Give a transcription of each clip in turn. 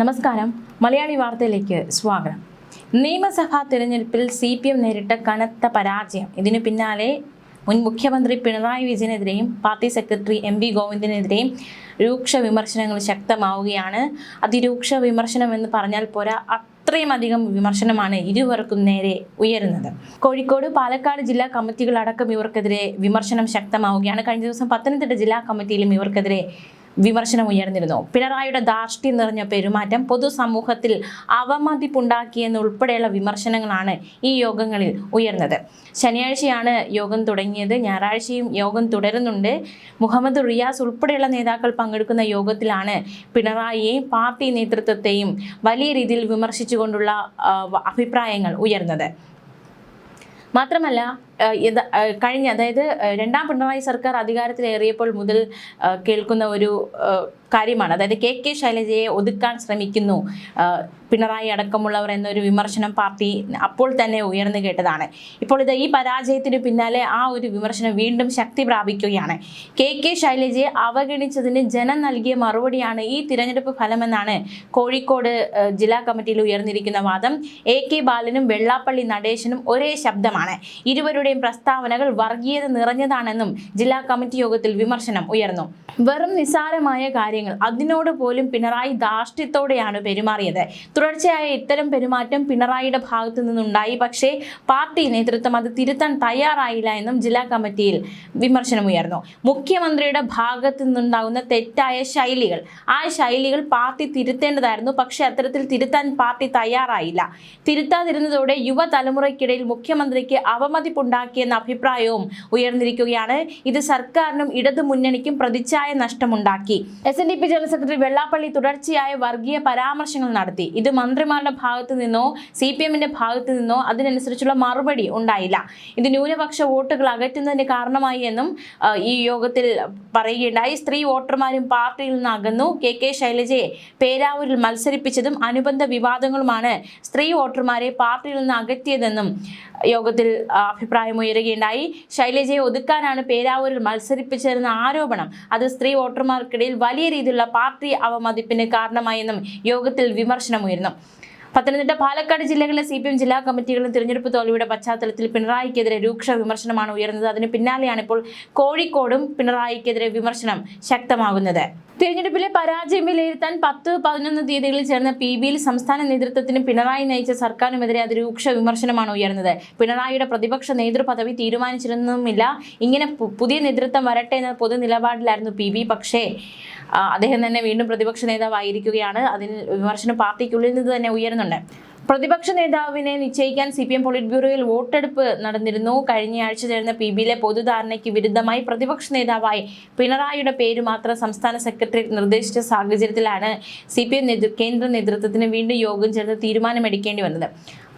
നമസ്കാരം. മലയാളി വാർത്തയിലേക്ക് സ്വാഗതം. നിയമസഭാ തിരഞ്ഞെടുപ്പിൽ CPM നേരിട്ട കനത്ത പരാജയം. ഇതിനു പിന്നാലെ മുൻ മുഖ്യമന്ത്രി പിണറായി വിജയനെതിരെയും പാർട്ടി സെക്രട്ടറി MV ഗോവിന്ദനെതിരെയും രൂക്ഷ വിമർശനങ്ങൾ ശക്തമാവുകയാണ്. അതിരൂക്ഷ വിമർശനം എന്ന് പറഞ്ഞാൽ പോരാ, അത്രയും അധികം വിമർശനമാണ് ഇരുവർക്കും നേരെ ഉയരുന്നത്. കോഴിക്കോട്, പാലക്കാട് ജില്ലാ കമ്മിറ്റികളടക്കം ഇവർക്കെതിരെ വിമർശനം ശക്തമാവുകയാണ്. കഴിഞ്ഞ ദിവസം പത്തനംതിട്ട ജില്ലാ കമ്മിറ്റിയിലും ഇവർക്കെതിരെ വിമർശനം ഉയർന്നിരുന്നു. പിണറായിയുടെ ധാർഷ്ട്യം നിറഞ്ഞ പെരുമാറ്റം പൊതുസമൂഹത്തിൽ അവമതിപ്പുണ്ടാക്കിയെന്നുൾപ്പെടെയുള്ള വിമർശനങ്ങളാണ് ഈ യോഗങ്ങളിൽ ഉയർന്നത്. ശനിയാഴ്ചയാണ് യോഗം തുടങ്ങിയത്. ഞായറാഴ്ചയും യോഗം തുടരുന്നുണ്ട്. മുഹമ്മദ് റിയാസ് ഉൾപ്പെടെയുള്ള നേതാക്കൾ പങ്കെടുക്കുന്ന യോഗത്തിലാണ് പിണറായിയെയും പാർട്ടി നേതൃത്വത്തെയും വലിയ രീതിയിൽ വിമർശിച്ചുകൊണ്ടുള്ള അഭിപ്രായങ്ങൾ ഉയർന്നത്. മാത്രമല്ല, അതായത് രണ്ടാം പിണറായി സർക്കാർ അധികാരത്തിലേറിയപ്പോൾ മുതൽ കേൾക്കുന്ന ഒരു കാര്യമാണ്. അതായത് KK ശൈലജയെ ഒതുക്കാൻ ശ്രമിക്കുന്നു പിണറായി അടക്കമുള്ളവർ എന്നൊരു വിമർശനം പാർട്ടി അപ്പോൾ തന്നെ ഉയർന്നു കേട്ടതാണ്. ഇപ്പോൾ ഈ പരാജയത്തിന് പിന്നാലെ ആ ഒരു വിമർശനം വീണ്ടും ശക്തി പ്രാപിക്കുകയാണ്. KK ശൈലജയെ അവഗണിച്ചതിന് ജനം നൽകിയ മറുപടിയാണ് ഈ തിരഞ്ഞെടുപ്പ് ഫലമെന്നാണ് കോഴിക്കോട് ജില്ലാ കമ്മിറ്റിയിൽ ഉയർന്നിരിക്കുന്ന വാദം. AK ബാലനും വെള്ളാപ്പള്ളി നടേശനും ഒരേ ശബ്ദമാണ്. ഇരുവരുടെയും പ്രസ്താവനകൾ വർഗീയത നിറഞ്ഞതാണെന്നും ജില്ലാ കമ്മിറ്റി യോഗത്തിൽ വിമർശനം ഉയർന്നു. വെറും നിസ്സാരമായ കാര്യങ്ങൾ, അതിനോട് പോലും പിണറായി ധാർഷ്ട്യത്തോടെയാണ് പെരുമാറിയത്. തുടർച്ചയായ ഇത്തരം പെരുമാറ്റം പിണറായിയുടെ ഭാഗത്തു നിന്നുണ്ടായി. പക്ഷേ പാർട്ടി നേതൃത്വം അത് തിരുത്താൻ തയ്യാറായില്ല എന്നും ജില്ലാ കമ്മിറ്റിയിൽ വിമർശനമുയർന്നു. മുഖ്യമന്ത്രിയുടെ ഭാഗത്തു നിന്നുണ്ടാകുന്ന തെറ്റായ ശൈലികൾ, ആ ശൈലികൾ പാർട്ടി തിരുത്തേണ്ടതായിരുന്നു. പക്ഷേ അത്തരത്തിൽ തിരുത്താൻ പാർട്ടി തയ്യാറായില്ല. തിരുത്താതിരുന്നതോടെ യുവതലമുറയ്ക്കിടയിൽ മുഖ്യമന്ത്രിക്ക് അവമതിപ്പുണ്ടാക്കിയെന്ന അഭിപ്രായവും ഉയർന്നിരിക്കുകയാണ്. ഇത് സർക്കാരിനും ഇടതു മുന്നണിക്കും പ്രതിച്ഛായ നഷ്ടമുണ്ടാക്കി. SNDP ജനറൽ സെക്രട്ടറി വെള്ളാപ്പള്ളി തുടർച്ചയായ വർഗീയ പരാമർശങ്ങൾ നടത്തി. ഇത് മന്ത്രിമാരുടെ ഭാഗത്തു നിന്നോ CPMന്റെ ഭാഗത്തു നിന്നോ അതിനനുസരിച്ചുള്ള മറുപടി ഉണ്ടായില്ല. ഇത് ന്യൂനപക്ഷ വോട്ടുകൾ അകറ്റുന്നതിന് കാരണമായി എന്നും ഈ യോഗത്തിൽ പറയുകയുണ്ടായി. സ്ത്രീ വോട്ടർമാരും പാർട്ടിയിൽ നിന്ന് അകന്നു. KK ശൈലജയെ പേരാവൂരിൽ മത്സരിപ്പിച്ചതും അനുബന്ധ വിവാദങ്ങളുമാണ് സ്ത്രീ വോട്ടർമാരെ പാർട്ടിയിൽ നിന്ന് അകറ്റിയതെന്നും യോഗത്തിൽ അഭിപ്രായമുയരുകയുണ്ടായി. ശൈലജയെ ഒതുക്കാനാണ് പേരാവൂരിൽ മത്സരിപ്പിച്ചതെന്ന ആരോപണം അത് സ്ത്രീ വോട്ടർമാർക്കിടയിൽ വലിയ രീതിയിലുള്ള പാർട്ടി അവമതിപ്പിന് കാരണമായെന്നും യോഗത്തിൽ വിമർശനമുയർന്നു. പത്തനംതിട്ട, പാലക്കാട് ജില്ലകളിലെ CPM ജില്ലാ കമ്മിറ്റികളും തിരഞ്ഞെടുപ്പ് തോൽവിയുടെ പശ്ചാത്തലത്തിൽ പിണറായിക്കെതിരെ രൂക്ഷ വിമർശനമാണ് ഉയർന്നത്. അതിന് പിന്നാലെയാണ് ഇപ്പോൾ കോഴിക്കോടും പിണറായിക്കെതിരെ വിമർശനം ശക്തമാകുന്നത്. തിരഞ്ഞെടുപ്പിലെ പരാജയം വിലയിരുത്താൻ 10-11 തീയതികളിൽ ചേർന്ന PBയിൽ സംസ്ഥാന നേതൃത്വത്തിനും പിണറായി നയിച്ച സർക്കാരിനുമെതിരെ അതിരൂക്ഷ വിമർശനമാണ് ഉയർന്നത്. പിണറായിയുടെ പ്രതിപക്ഷ നേതൃപദവി തീരുമാനിച്ചിരുന്നുമില്ല, ഇങ്ങനെ പുതിയ നേതൃത്വം വരട്ടെ എന്ന പൊതു നിലപാടിലായിരുന്നു PB. പക്ഷേ അദ്ദേഹം തന്നെ വീണ്ടും പ്രതിപക്ഷ നേതാവായിരിക്കുകയാണ്. അതിന് വിമർശനം പാർട്ടിക്കുള്ളിൽ നിന്ന് തന്നെ ഉയരുന്നുണ്ട്. പ്രതിപക്ഷ നേതാവിനെ നിശ്ചയിക്കാൻ CPM പോളിറ്റ് ബ്യൂറോയിൽ വോട്ടെടുപ്പ് നടന്നിരുന്നു. കഴിഞ്ഞയാഴ്ച ചേർന്ന PBയിലെ പൊതുധാരണയ്ക്ക് വിരുദ്ധമായി പ്രതിപക്ഷ നേതാവായി പിണറായിയുടെ പേര് മാത്രം സംസ്ഥാന സെക്രട്ടേറിയറ്റ് നിർദ്ദേശിച്ച സാഹചര്യത്തിലാണ് CPM കേന്ദ്ര നേതൃത്വത്തിന് വീണ്ടും യോഗം ചേർന്ന് തീരുമാനമെടുക്കേണ്ടി വന്നത്.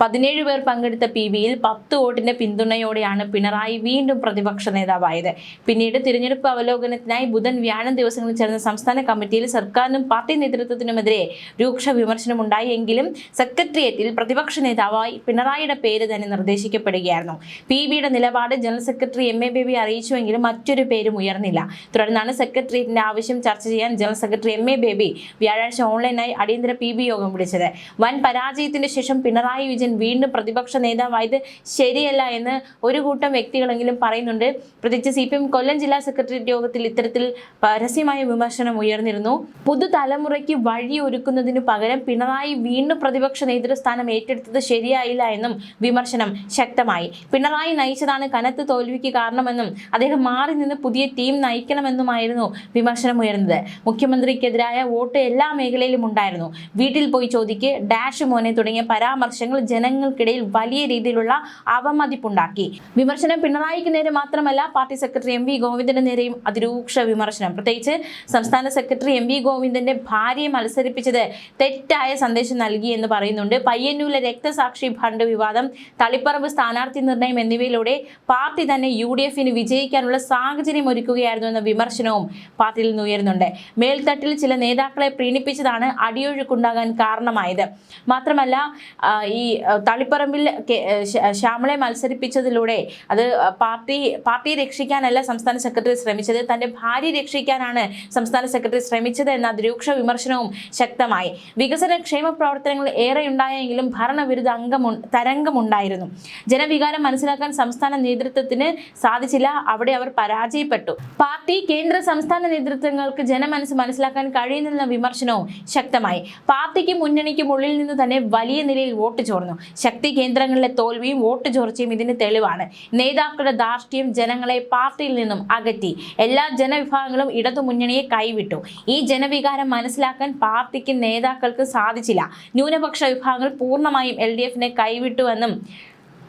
17 പേർ പങ്കെടുത്ത PBയിൽ 10 വോട്ടിന്റെ പിന്തുണയോടെയാണ് പിണറായി വീണ്ടും പ്രതിപക്ഷ നേതാവായത്. പിന്നീട് തിരഞ്ഞെടുപ്പ് അവലോകനത്തിനായി ബുധൻ, വ്യാഴം ദിവസങ്ങളിൽ ചേർന്ന സംസ്ഥാന കമ്മിറ്റിയിൽ സർക്കാരിനും പാർട്ടി നേതൃത്വത്തിനുമെതിരെ രൂക്ഷ വിമർശനമുണ്ടായി. എങ്കിലും സെക്രട്ടേറിയറ്റിൽ പ്രതിപക്ഷ നേതാവായി പിണറായിയുടെ പേര് തന്നെ നിർദ്ദേശിക്കപ്പെടുകയായിരുന്നു. PBയുടെ നിലപാട് ജനറൽ സെക്രട്ടറി MA ബേബി അറിയിച്ചുവെങ്കിലും മറ്റൊരു പേരും ഉയർന്നില്ല. തുടർന്നാണ് സെക്രട്ടേറിയറ്റിന്റെ ആവശ്യം ചർച്ച ചെയ്യാൻ ജനറൽ സെക്രട്ടറി MA ബേബി വ്യാഴാഴ്ച ഓൺലൈനായി അടിയന്തര PB യോഗം വിളിച്ചത്. വൻ പരാജയത്തിന് ശേഷം പിണറായി വിജയൻ വീണ്ടും പ്രതിപക്ഷ നേതാവായത് ശരിയല്ല എന്ന് ഒരു കൂട്ടം വ്യക്തികളെങ്കിലും പറയുന്നുണ്ട്. പ്രത്യേകിച്ച് CPM കൊല്ലം ജില്ലാ സെക്രട്ടേറിയറ്റ് യോഗത്തിൽ ഇത്തരത്തിൽ പരസ്യമായ വിമർശനം ഉയർന്നിരുന്നു. പുതുതലമുറയ്ക്ക് വഴിയൊരുക്കുന്നതിനു പകരം പിണറായി വീണ്ടും പ്രതിപക്ഷ നേതൃസ്ഥാനം ഏറ്റെടുത്തത് ശരിയായില്ല എന്നും വിമർശനം ശക്തമായി. പിണറായി നയിച്ചതാണ് കനത്ത തോൽവിക്ക് കാരണമെന്നും അദ്ദേഹം മാറി നിന്ന് പുതിയ ടീം നയിക്കണമെന്നുമായിരുന്നു വിമർശനം ഉയർന്നത്. മുഖ്യമന്ത്രിക്കെതിരായ വോട്ട് എല്ലാ മേഖലയിലും ഉണ്ടായിരുന്നു. വീട്ടിൽ പോയി ചോദിക്ക്, ഡാഷ് മോനെ തുടങ്ങിയ പരാമർശങ്ങൾ ജനങ്ങൾക്കിടയിൽ വലിയ രീതിയിലുള്ള അവമതിപ്പുണ്ടാക്കി. വിമർശനം പിണറായിക്ക് നേരെ മാത്രമല്ല, പാർട്ടി സെക്രട്ടറി MV ഗോവിന്ദന്റെ നേരെയും അതിരൂക്ഷ വിമർശനം. പ്രത്യേകിച്ച് സംസ്ഥാന സെക്രട്ടറി MV ഗോവിന്ദന്റെ ഭാര്യയെ മത്സരിപ്പിച്ചത് തെറ്റായ സന്ദേശം നൽകി എന്ന് പറയുന്നുണ്ട്. പയ്യന്നൂരിലെ രക്തസാക്ഷി ഫണ്ട് വിവാദം, തളിപ്പറമ്പ് സ്ഥാനാർത്ഥി നിർണയം എന്നിവയിലൂടെ പാർട്ടി തന്നെ UDFന് വിജയിക്കാനുള്ള സാഹചര്യം ഒരുക്കുകയായിരുന്നു എന്ന വിമർശനവും പാർട്ടിയിൽ നിന്ന് ഉയരുന്നുണ്ട്. മേൽത്തട്ടിൽ ചില നേതാക്കളെ പ്രീണിപ്പിച്ചതാണ് അടിയൊഴുക്കുണ്ടാകാൻ കാരണമായത്. മാത്രമല്ല, ഈ തളിപ്പറമ്പിൽ ശ്യാമളെ മത്സരിപ്പിച്ചതിലൂടെ അത് പാർട്ടിയെ രക്ഷിക്കാനല്ല സംസ്ഥാന സെക്രട്ടറി ശ്രമിച്ചത്, തന്റെ ഭാര്യ രക്ഷിക്കാനാണ് സംസ്ഥാന സെക്രട്ടറി ശ്രമിച്ചത് എന്ന രൂക്ഷ വിമർശനവും ശക്തമായി. വികസന ക്ഷേമ പ്രവർത്തനങ്ങൾ ഏറെ ഉണ്ടായെങ്കിലും ഭരണവിരുദ്ധ തരംഗമുണ്ടായിരുന്നു. ജനവികാരം മനസ്സിലാക്കാൻ സംസ്ഥാന നേതൃത്വത്തിന് സാധിച്ചില്ല, അവിടെ അവർ പരാജയപ്പെട്ടു. പാർട്ടി കേന്ദ്ര സംസ്ഥാന നേതൃത്വങ്ങൾക്ക് ജനമനസ്സ് മനസ്സിലാക്കാൻ കഴിയുന്നില്ലെന്ന വിമർശനവും ശക്തമായി. പാർട്ടിക്കും മുന്നണിക്കും ഉള്ളിൽ നിന്ന് തന്നെ വലിയ നിലയിൽ വോട്ട് ചോർന്നു. ശക്തി കേന്ദ്രങ്ങളിലെ തോൽവിയും വോട്ട് ചോർച്ചയും ഇതിന് തെളിവാണ്. നേതാക്കളുടെ ധാർഷ്ട്യം ജനങ്ങളെ പാർട്ടിയിൽ നിന്നും അകറ്റി. എല്ലാ ജനവിഭാഗങ്ങളും ഇടതുമുന്നണിയെ കൈവിട്ടു. ഈ ജനവികാരം മനസ്സിലാക്കാൻ പാർട്ടിക്ക് നേതാക്കൾക്ക് സാധിച്ചില്ല. ന്യൂനപക്ഷ വിഭാഗങ്ങൾ പൂർണ്ണമായും LDFനെ കൈവിട്ടുവെന്നും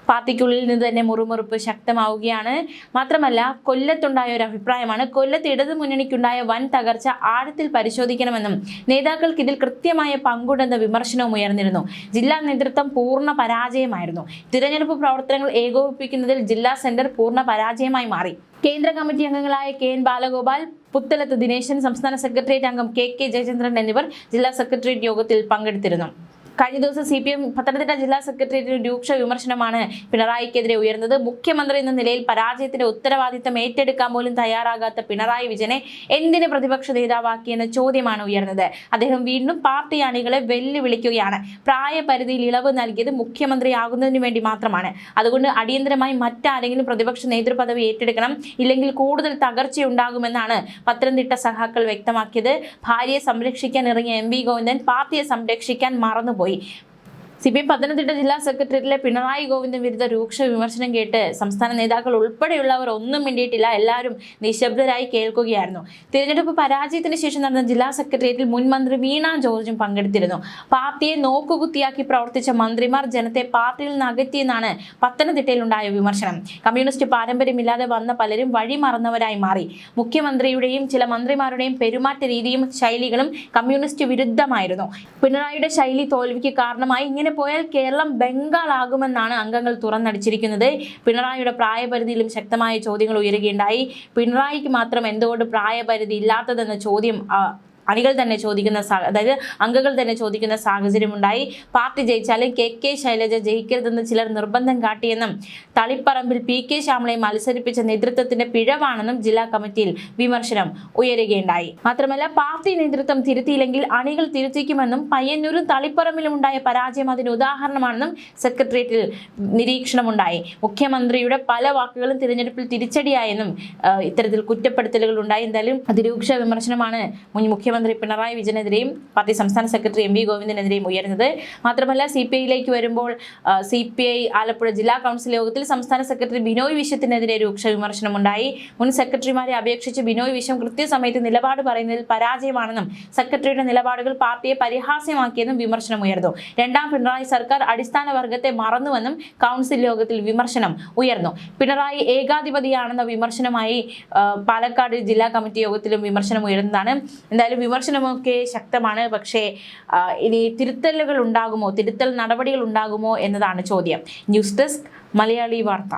പാർട്ടിക്കുള്ളിൽ നിന്ന് തന്നെ മുറുമുറുപ്പ് ശക്തമാവുകയാണ്. മാത്രമല്ല, കൊല്ലത്തുണ്ടായ ഒരു അഭിപ്രായമാണ്, കൊല്ലത്ത് ഇടതുമുന്നണിക്കുണ്ടായ വൻ തകർച്ച ആഴത്തിൽ പരിശോധിക്കണമെന്നും നേതാക്കൾക്ക് ഇതിൽ കൃത്യമായ പങ്കുണ്ടെന്ന വിമർശനവും ഉയർന്നിരുന്നു. ജില്ലാ നേതൃത്വം പൂർണ്ണ പരാജയമായിരുന്നു. തിരഞ്ഞെടുപ്പ് പ്രവർത്തനങ്ങൾ ഏകോപിപ്പിക്കുന്നതിൽ ജില്ലാ സെന്റർ പൂർണ്ണ പരാജയമായി മാറി. കേന്ദ്ര കമ്മിറ്റി അംഗങ്ങളായ KN ബാലഗോപാൽ, പുത്തലത്ത് ദിനേശൻ, സംസ്ഥാന സെക്രട്ടേറിയറ്റ് അംഗം KK ജയചന്ദ്രൻ എന്നിവർ ജില്ലാ സെക്രട്ടേറിയറ്റ് യോഗത്തിൽ പങ്കെടുത്തിരുന്നു. കഴിഞ്ഞ ദിവസം CPM പത്തനംതിട്ട ജില്ലാ സെക്രട്ടേറിയറ്റിന് രൂക്ഷ വിമർശനമാണ് പിണറായിക്കെതിരെ ഉയർന്നത്. മുഖ്യമന്ത്രി എന്ന നിലയിൽ പരാജയത്തിന്റെ ഉത്തരവാദിത്തം ഏറ്റെടുക്കാൻ പോലും തയ്യാറാകാത്ത പിണറായി വിജയനെ എന്തിന് പ്രതിപക്ഷ നേതാവാക്കിയെന്ന ചോദ്യമാണ് ഉയർന്നത്. അദ്ദേഹം വീണ്ടും പാർട്ടി അണികളെ വെല്ലുവിളിക്കുകയാണ്. പ്രായപരിധിയിൽ ഇളവ് നൽകിയത് മുഖ്യമന്ത്രിയാകുന്നതിന് വേണ്ടി മാത്രമാണ്. അതുകൊണ്ട് അടിയന്തരമായി മറ്റാരെങ്കിലും പ്രതിപക്ഷ നേതൃപദവി ഏറ്റെടുക്കണം, ഇല്ലെങ്കിൽ കൂടുതൽ തകർച്ചയുണ്ടാകുമെന്നാണ് പത്തനംതിട്ട സഖാക്കൾ വ്യക്തമാക്കിയത്. ഭാര്യയെ സംരക്ഷിക്കാൻ ഇറങ്ങിയ MV ഗോവിന്ദൻ പാർട്ടിയെ സംരക്ഷിക്കാൻ മറന്നുപോയി. CPM പത്തനംതിട്ട ജില്ലാ സെക്രട്ടേറിയറ്റിലെ പിണറായി ഗോവിന്ദൻ വിരുദ്ധ രൂക്ഷ വിമർശനം കേട്ട് സംസ്ഥാന നേതാക്കൾ ഉൾപ്പെടെയുള്ളവർ ഒന്നും മിണ്ടിയിട്ടില്ല. എല്ലാവരും നിശബ്ദരായി കേൾക്കുകയായിരുന്നു. തിരഞ്ഞെടുപ്പ് പരാജയത്തിന് ശേഷം നടന്ന ജില്ലാ സെക്രട്ടേറിയറ്റിൽ മുൻ മന്ത്രി വീണ ജോർജും പങ്കെടുത്തിരുന്നു. പാർട്ടിയെ നോക്കുകുത്തിയാക്കി പ്രവർത്തിച്ച മന്ത്രിമാർ ജനത്തെ പാർട്ടിയിൽ നിന്ന് അകറ്റിയെന്നാണ് പത്തനംതിട്ടയിലുണ്ടായ വിമർശനം. കമ്മ്യൂണിസ്റ്റ് പാരമ്പര്യമില്ലാതെ വന്ന പലരും വഴിമറന്നവരായി മാറി. മുഖ്യമന്ത്രിയുടെയും ചില മന്ത്രിമാരുടെയും പെരുമാറ്റ രീതിയും ശൈലികളും കമ്മ്യൂണിസ്റ്റ് വിരുദ്ധമായിരുന്നു. പിണറായിയുടെ ശൈലി തോൽവിക്ക് കാരണമായി. ഇങ്ങനെ പോയാൽ കേരളം ബംഗാൾ ആകുമെന്നാണ് അംഗങ്ങൾ തുറന്നടിച്ചിരിക്കുന്നത്. പിണറായിയുടെ പ്രായപരിധിയിലും ശക്തമായ ചോദ്യങ്ങൾ ഉയരുകയുണ്ടായി. പിണറായിക്ക് മാത്രം എന്തുകൊണ്ട് പ്രായപരിധി ഇല്ലാത്തതെന്ന ചോദ്യം അണികൾ തന്നെ ചോദിക്കുന്ന, അതായത് അംഗങ്ങൾ തന്നെ ചോദിക്കുന്ന സാഹചര്യമുണ്ടായി. പാർട്ടി ജയിച്ചാലും KK ശൈലജ ജയിക്കരുതെന്ന് ചിലർ നിർബന്ധം കാട്ടിയെന്നും തളിപ്പറമ്പിൽ PK ശ്യാമളയെ മത്സരിപ്പിച്ച നേതൃത്വത്തിന്റെ പിഴവാണെന്നും ജില്ലാ കമ്മിറ്റിയിൽ വിമർശനം ഉയരുകയുണ്ടായി. മാത്രമല്ല, പാർട്ടി നേതൃത്വം തിരുത്തിയില്ലെങ്കിൽ അണികൾ തിരുത്തിക്കുമെന്നും പയ്യന്നൂരും തളിപ്പറമ്പിലും ഉണ്ടായ പരാജയം അതിന് ഉദാഹരണമാണെന്നും സെക്രട്ടേറിയറ്റിൽ നിരീക്ഷണമുണ്ടായി. മുഖ്യമന്ത്രിയുടെ പല വാക്കുകളും തിരഞ്ഞെടുപ്പിൽ തിരിച്ചടിയായെന്നും ഇത്തരത്തിൽ കുറ്റപ്പെടുത്തലുകൾ ഉണ്ടായി. എന്തായാലും അതിരൂക്ഷ വിമർശനമാണ് മുഖ്യമന്ത്രി പിണറായി വിജയനെതിരെയും പാർട്ടി സംസ്ഥാന സെക്രട്ടറി MV ഗോവിന്ദനെതിരെയും ഉയർന്നത്. മാത്രമല്ല, CPIയിലേക്ക് വരുമ്പോൾ CPI ആലപ്പുഴ ജില്ലാ കൗൺസിൽ യോഗത്തിൽ സംസ്ഥാന സെക്രട്ടറി ബിനോയ് വിശ്വത്തിനെതിരെ രൂക്ഷ വിമർശനമുണ്ടായി. മുൻ സെക്രട്ടറിമാരെ അപേക്ഷിച്ച് ബിനോയ് വിശ്വം കൃത്യസമയത്ത് നിലപാട് പറയുന്നതിൽ പരാജയമാണെന്നും സെക്രട്ടറിയുടെ നിലപാടുകൾ പാർട്ടിയെ പരിഹാസ്യമാക്കിയെന്നും വിമർശനമുയർന്നു. രണ്ടാം പിണറായി സർക്കാർ അടിസ്ഥാന വർഗത്തെ മറന്നുവെന്നും കൗൺസിൽ യോഗത്തിൽ വിമർശനം ഉയർന്നു. പിണറായി ഏകാധിപതിയാണെന്ന വിമർശനമായി പാലക്കാട് ജില്ലാ കമ്മിറ്റി യോഗത്തിലും വിമർശനം ഉയർന്നതാണ്. എന്തായാലും വിമർശനമൊക്കെ ശക്തമാണ്. പക്ഷേ ഇനി തിരുത്തൽ നടപടികൾ ഉണ്ടാകുമോ എന്നതാണ് ചോദ്യം. ന്യൂസ് ഡെസ്ക് മലയാളി വാർത്ത.